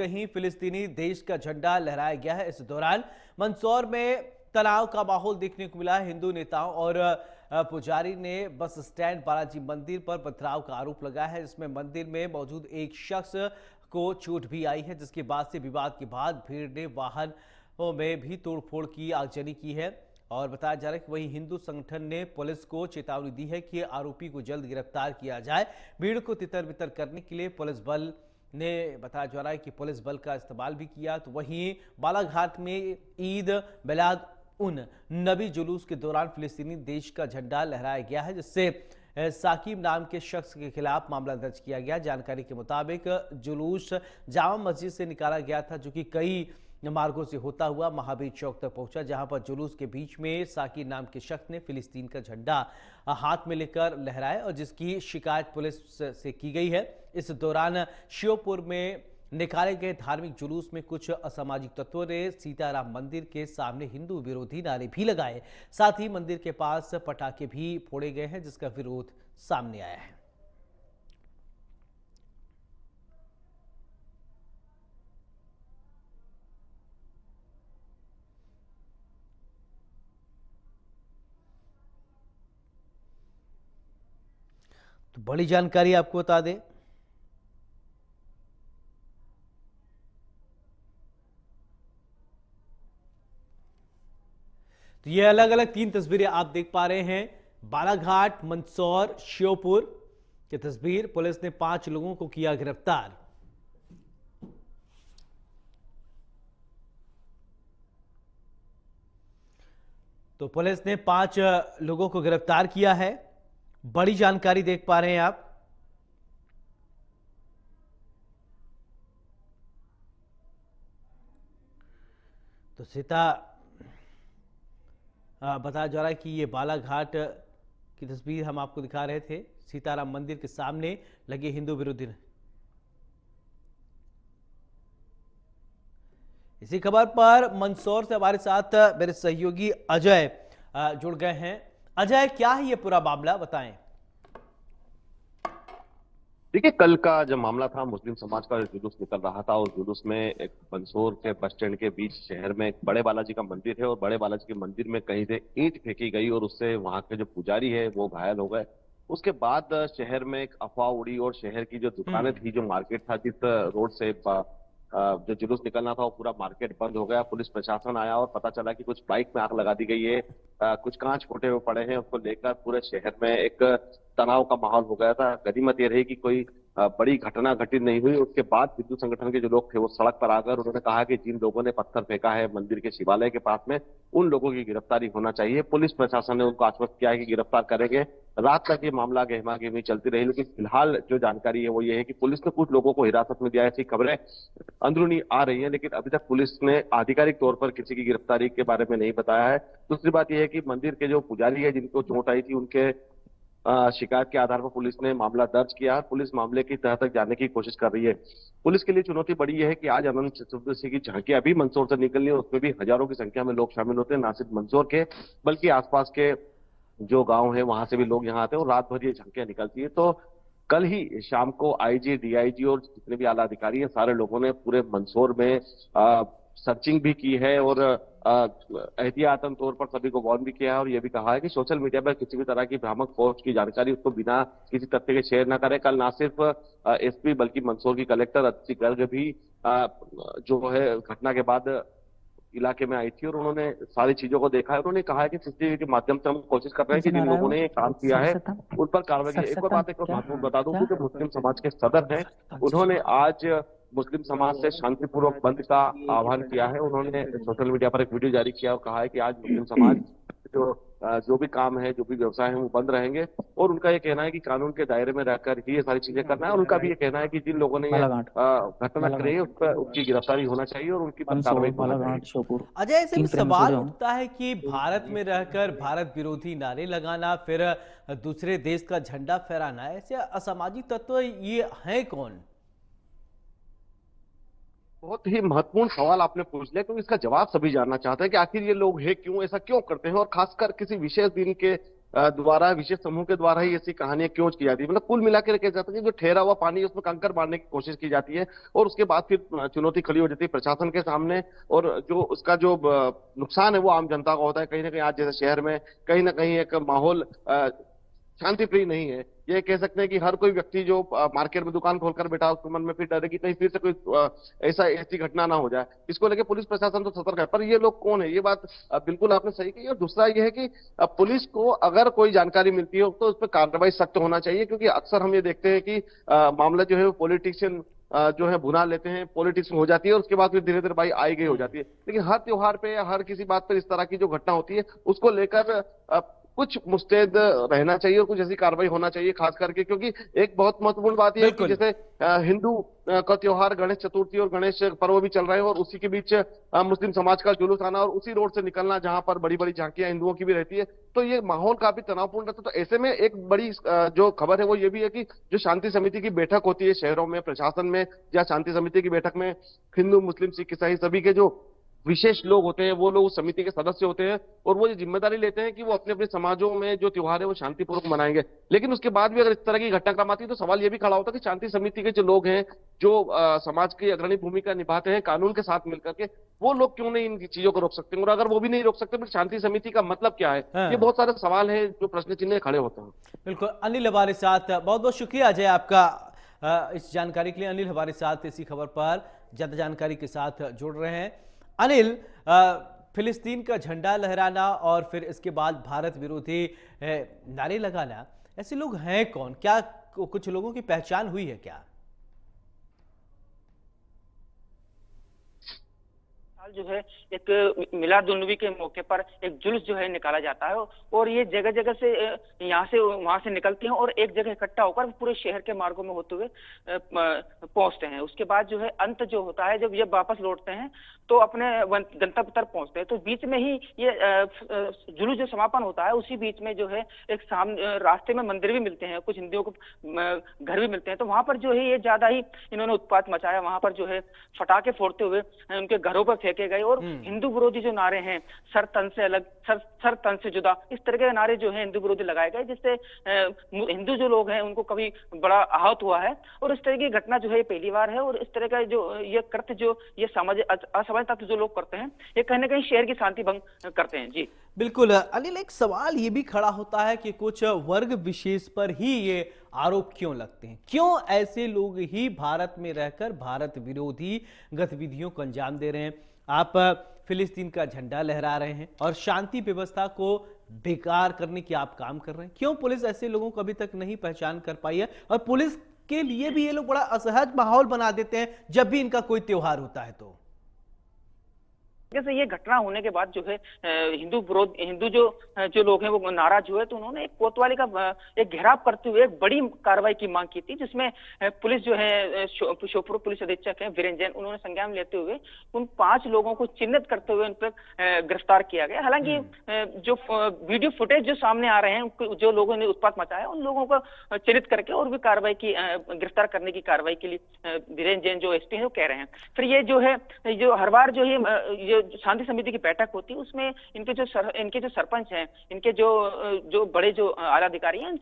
कहीं फिलिस्तीनी देश का झंडा लहराया गया है। इस दौरान मंदसौर में तनाव का माहौल देखने को मिला। हिंदू नेताओं और पुजारी ने बस स्टैंड बालाजी मंदिर पर पथराव का आरोप लगाया है, जिसमें मंदिर में मौजूद एक शख्स को चोट भी आई है, जिसके बाद से विवाद के बाद भीड़ ने वाहनों में भी तोड़फोड़ की, आगजनी की है। और बताया जा रहा है कि वहीं हिंदू संगठन ने पुलिस को चेतावनी दी है कि आरोपी को जल्द गिरफ्तार किया जाए। भीड़ को तितर बितर करने के लिए पुलिस बल ने बताया जा रहा है कि पुलिस बल का इस्तेमाल भी किया। तो वहीं बालाघाट में ईद मिलाद उन नबी जुलूस के दौरान फिलिस्तीनी देश का झंडा लहराया गया है, जिससे साकिब नाम के शख्स के खिलाफ मामला दर्ज किया गया। जानकारी के मुताबिक जुलूस जामा मस्जिद से निकाला गया था, जो कि कई मार्गों से होता हुआ महावीर चौक तक पहुंचा, जहां पर जुलूस के बीच में साकिब नाम के शख्स ने फिलिस्तीन का झंडा हाथ में लेकर लहराया और जिसकी शिकायत पुलिस से की गई है। इस दौरान श्योपुर में निकाले गए धार्मिक जुलूस में कुछ असामाजिक तत्वों ने सीताराम मंदिर के सामने हिंदू विरोधी नारे भी लगाए। साथ ही मंदिर के पास पटाखे भी फोड़े गए हैं, जिसका विरोध सामने आया है। तो बड़ी जानकारी आपको बता दें, तो ये अलग अलग 3 तस्वीरें आप देख पा रहे हैं। बालाघाट, मंदसौर, श्योपुर की तस्वीर। पुलिस ने 5 लोगों को किया गिरफ्तार। तो पुलिस ने 5 लोगों को गिरफ्तार किया है। बड़ी जानकारी देख पा रहे हैं आप। तो बताया जा रहा है कि ये बालाघाट की तस्वीर हम आपको दिखा रहे थे। सीताराम मंदिर के सामने लगे हिंदू विरोधी। इसी खबर पर मंदसौर से हमारे साथ मेरे सहयोगी अजय जुड़ गए हैं। अजय, क्या है ये पूरा मामला, बताएं। देखिए, कल का जब मामला था, मुस्लिम समाज का जुलूस निकल रहा था और जुलूस में एक मंदसौर के बस स्टैंड के बीच शहर में एक बड़े बालाजी का मंदिर है और बड़े बालाजी के मंदिर में कहीं से ईंट फेंकी गई और उससे वहां के जो पुजारी है वो घायल हो गए। उसके बाद शहर में एक अफवाह उड़ी और शहर की जो दुकानें थी, जो मार्केट था, जिस रोड से जो जुलूस निकलना था, वो पूरा मार्केट बंद हो गया। पुलिस प्रशासन आया और पता चला कि कुछ बाइक में आग लगा दी गई है, कुछ कांच फूटे हुए पड़े हैं। उसको लेकर पूरे शहर में एक तनाव का माहौल हो गया था। गनीमत ये रही कि कोई बड़ी घटना घटित नहीं हुई। उसके बाद हिंदू संगठन के जो लोग थे वो सड़क पर आकर उन्होंने कहा कि जिन लोगों ने पत्थर फेंका है मंदिर के शिवालय के पास में, उन लोगों की गिरफ्तारी होना चाहिए। पुलिस प्रशासन ने उनको आश्वस्त किया है कि गिरफ्तार करेंगे। रात तक ये मामला गहमा गहमी चलती रही, लेकिन फिलहाल जो जानकारी है वो ये है कि पुलिस ने कुछ लोगों को हिरासत में दिया। ऐसी खबरें अंदरूनी आ रही है, लेकिन अभी तक पुलिस ने आधिकारिक तौर पर किसी की गिरफ्तारी के बारे में नहीं बताया है। दूसरी बात यह है कि मंदिर के जो पुजारी है जिनको चोट आई थी, उनके शिकायत के आधार पर पुलिस ने मामला दर्ज किया। पुलिस मामले की तह तक जाने की कोशिश कर रही है। पुलिस के लिए चुनौती बड़ी यह है कि आज अनंत चतुर्दशी की झांकियां अभी मंदसौर से निकलनी है, उसमें भी हजारों की संख्या में लोग शामिल होते हैं। ना सिर्फ मंदसौर के बल्कि आसपास के जो गांव है वहां से भी लोग यहाँ आते हैं और रात भर ये झांकियां निकलती है। तो कल ही शाम को आईजी, डीआईजी और जितने भी आला अधिकारी हैं, सारे लोगों ने पूरे मंदसौर में सर्चिंग भी की है और एहतियातन तौर पर सभी को वार्न भी किया है और यह भी कहा है कि सोशल मीडिया पर किसी भी तरह की भ्रामक पोस्ट की जानकारी उसको बिना किसी तथ्य के शेयर न करें। कल ना सिर्फ एसपी बल्कि मंदसौर की कलेक्टर अदिति गर्ग भी जो है घटना के बाद इलाके में आई थी और उन्होंने सारी चीजों को देखा है। उन्होंने कहा है कि सीसीटीवी के माध्यम से हम कोशिश कर रहे हैं कि जिन लोगों ने ये काम किया है उन पर कार्रवाई की। एक और बात, एक और महत्वपूर्ण बता दूं कि जो मुस्लिम समाज के सदर हैं, उन्होंने आज मुस्लिम समाज से शांतिपूर्वक बंद का आह्वान किया है। उन्होंने सोशल मीडिया पर एक वीडियो जारी किया और कहा है कि आज मुस्लिम समाज जो भी काम है, जो भी व्यवसाय है, वो बंद रहेंगे और उनका ये कहना है कि कानून के दायरे में रहकर ही ये सारी चीजें करना है। और उनका भी ये कहना है कि जिन लोगों ने ये घटना करी है उस पर उनकी गिरफ्तारी होना चाहिए और उनकी पर कार्रवाई होना चाहिए। अजय, ऐसे में सवाल उठता है कि भारत में रहकर भारत विरोधी नारे लगाना, फिर दूसरे देश का झंडा फहराना, ऐसे असामाजिक तत्व ये हैं कौन? बहुत ही महत्वपूर्ण सवाल आपने पूछ लिया, क्योंकि इसका जवाब सभी जानना चाहते हैं कि आखिर ये लोग हैं क्यों, ऐसा क्यों करते हैं और खासकर किसी विशेष दिन के द्वारा, विशेष समूह के द्वारा ही ऐसी कहानियां क्यों की जाती है। मतलब कुल मिलाकर कहा जाता है कि जो ठहरा हुआ पानी है उसमें कंकर मारने की कोशिश की जाती है और उसके बाद फिर चुनौती खड़ी हो जाती है प्रशासन के सामने, और जो उसका जो नुकसान है वो आम जनता का होता है। कहीं ना कहीं आज जैसे शहर में कहीं ना कहीं एक माहौल शांति प्रिय नहीं है। ये कह सकते हैं कि हर कोई व्यक्ति जो मार्केट में दुकान खोलकर बैठा है, उसके मन में फिर डर है कि कहीं फिर से कोई ऐसी घटना ना हो जाए। इसको लेके पुलिस प्रशासन तो सतर्क है, पर ये लोग कौन है, ये बात बिल्कुल आपने सही कही। और दूसरा ये है कि पुलिस को अगर कोई जानकारी मिलती हो तो उस पर कार्रवाई सख्त होना चाहिए, क्योंकि अक्सर हम ये देखते हैं कि मामला जो है वो पॉलिटिशियन जो है भुना लेते हैं, पॉलिटिक्स में हो जाती है और उसके बाद फिर धीरे धीरे भाई आई गई हो जाती है। लेकिन हर त्योहार पे या हर किसी बात पर इस तरह की जो घटना होती है उसको लेकर कुछ मुस्तैद रहना चाहिए और कुछ ऐसी कार्रवाई होना चाहिए, खास करके क्योंकि एक बहुत महत्वपूर्ण बात यह है कि बिल्कुल। जैसे हिंदू का त्योहार गणेश चतुर्थी और गणेश पर्व भी चल रहे हैं और उसी के बीच मुस्लिम समाज का जुलूस आना और उसी रोड से निकलना जहां पर बड़ी बड़ी झांकियां हिंदुओं की भी रहती है, तो ये माहौल काफी तनावपूर्ण रहता है। तो ऐसे में एक बड़ी जो खबर है वो ये भी है कि जो शांति समिति की बैठक होती है शहरों में, प्रशासन में, या शांति समिति की बैठक में हिंदू मुस्लिम सिख ईसाई सभी के जो विशेष लोग होते हैं वो लोग उस समिति के सदस्य होते हैं और वो ये जिम्मेदारी लेते हैं कि वो अपने अपने समाजों में जो त्योहार है वो शांतिपूर्वक मनाएंगे। लेकिन उसके बाद भी अगर इस तरह की घटनाक्रम आती है तो सवाल ये भी खड़ा होता है कि शांति समिति के जो लोग हैं, जो समाज की अग्रणी भूमिका निभाते हैं कानून के साथ मिलकर के, वो लोग क्यों नहीं इन चीजों को रोक सकते, और अगर वो भी नहीं रोक सकते फिर शांति समिति का मतलब क्या है। हाँ। ये बहुत सारे सवाल है जो प्रश्न चिन्ह खड़े होते हैं। बिल्कुल, अनिल हमारे साथ, बहुत बहुत शुक्रिया अजय आपका इस जानकारी के लिए। अनिल हमारे साथ इसी खबर पर ज्यादा जानकारी के साथ जुड़ रहे हैं। अनिल, फिलिस्तीन का झंडा लहराना और फिर इसके बाद भारत विरोधी नारे लगाना, ऐसे लोग हैं कौन? क्या कुछ लोगों की पहचान हुई है क्या? जो है एक मिलादुन्नबी के मौके पर एक जुलूस जो है निकाला जाता है और ये जगह जगह से यहाँ से वहां से निकलते हैं और एक जगह इकट्ठा होकर पूरे शहर के मार्गों में होते हुए पहुंचते हैं। उसके बाद जो है अंत जो होता है जब ये वापस लौटते हैं तो अपने गंतव्य तक पहुंचते हैं, तो बीच में ही ये जुलूस जो समापन होता है उसी बीच में जो है एक सामने रास्ते में मंदिर भी मिलते हैं, कुछ हिंदुओं को घर भी मिलते हैं, तो वहां पर जो है ये ज्यादा ही इन्होंने उत्पात मचाया। वहां पर जो है फटाके फोड़ते हुए उनके घरों पर फेंके गए और हिंदू विरोधी जो नारे हैं, सर तन से अलग, सर तन से जुदा, इस तरह के नारे जो है हिंदू विरोधी लगाए गए, जिससे हिंदू जो लोग हैं उनको कभी बड़ा आहत हुआ है। और इस तरह की घटना जो है पहली बार है और इस तरह का जो ये कृत्य जो ये असामाजिक तत्व जो लोग करते हैं ये कहीं ना कहीं शहर की शांति भंग करते हैं। जी बिल्कुल अनिल, एक सवाल ये भी खड़ा होता है कि कुछ वर्ग विशेष पर ही ये आरोप क्यों लगते हैं? क्यों ऐसे लोग ही भारत में रहकर भारत विरोधी गतिविधियों को अंजाम दे रहे हैं? आप फिलिस्तीन का झंडा लहरा रहे हैं और शांति व्यवस्था को बेकार करने की आप काम कर रहे हैं। क्यों पुलिस ऐसे लोगों को अभी तक नहीं पहचान कर पाई है? और पुलिस के लिए भी ये लोग बड़ा असहज माहौल बना देते हैं जब भी इनका कोई त्योहार होता है। तो जैसे ये घटना होने के बाद जो है हिंदू जो लोग हैं वो नाराज हुए, तो उन्होंने एक कोतवाली का एक घेराव करते हुए एक बड़ी कार्रवाई की मांग की थी, जिसमें पुलिस जो है श्योपुर पुलिस अधीक्षक है वीरेंद्र जैन, उन्होंने संज्ञान लेते हुए उन 5 लोगों को चिन्हित करते हुए उन पर गिरफ्तार किया गया। हालांकि जो वीडियो फुटेज जो सामने आ रहे हैं, जो लोगों ने उत्पात मचाया उन लोगों को चिन्हित करके और भी कार्रवाई की, गिरफ्तार करने की कार्रवाई के लिए वीरेंद्र जैन जो एसपी है वो कह रहे हैं। फिर ये जो है जो हर बार जो है शांति समिति की बैठक होती है उसमें इनके जो सरपंच हैं, इनके जो बड़े जो आला अधिकारी हैं,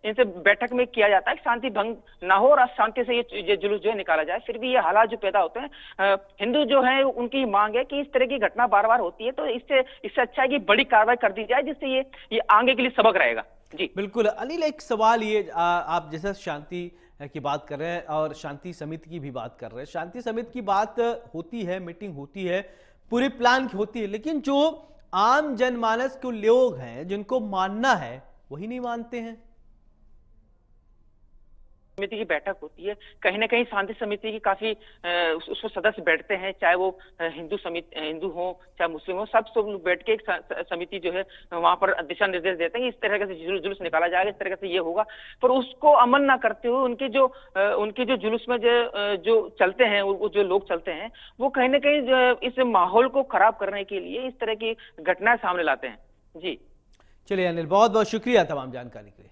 इनसे बैठक में किया जाता है कि शांति भंग ना हो और शांति से ये जुलूस जो है निकाला जाए। फिर भी ये हालात जो पैदा होते हैं, हिंदू जो है उनकी मांग है कि इस तरह की घटना बार बार होती है तो इससे अच्छा है कि बड़ी कार्रवाई कर दी जाए, जिससे ये आगे के लिए सबक रहेगा। जी बिल्कुल अनिल, एक सवाल ये, आप जैसा शांति की बात कर रहे हैं और शांति समिति की भी बात कर रहे हैं, शांति समिति की बात होती है, मीटिंग होती है, पूरी प्लान की होती है, लेकिन जो आम जनमानस के लोग हैं जिनको मानना है वही नहीं मानते हैं। समिति की बैठक होती है, कहीं ना कहीं शांति समिति की काफी उसमें सदस्य बैठते हैं, चाहे वो हिंदू हो चाहे मुस्लिम हो, सब लोग बैठ के एक समिति जो है वहां पर दिशा निर्देश देते हैं कि इस तरह से जुलूस निकाला जाएगा, इस तरह से ये होगा। पर उसको अमल ना करते हुए उनके जो जुलूस में जो चलते हैं, वो जो लोग चलते हैं, वो कहीं ना कहीं इस माहौल को खराब करने के लिए इस तरह की घटनाएं सामने लाते हैं। जी चलिए अनिल, बहुत बहुत शुक्रिया तमाम जानकारी के लिए।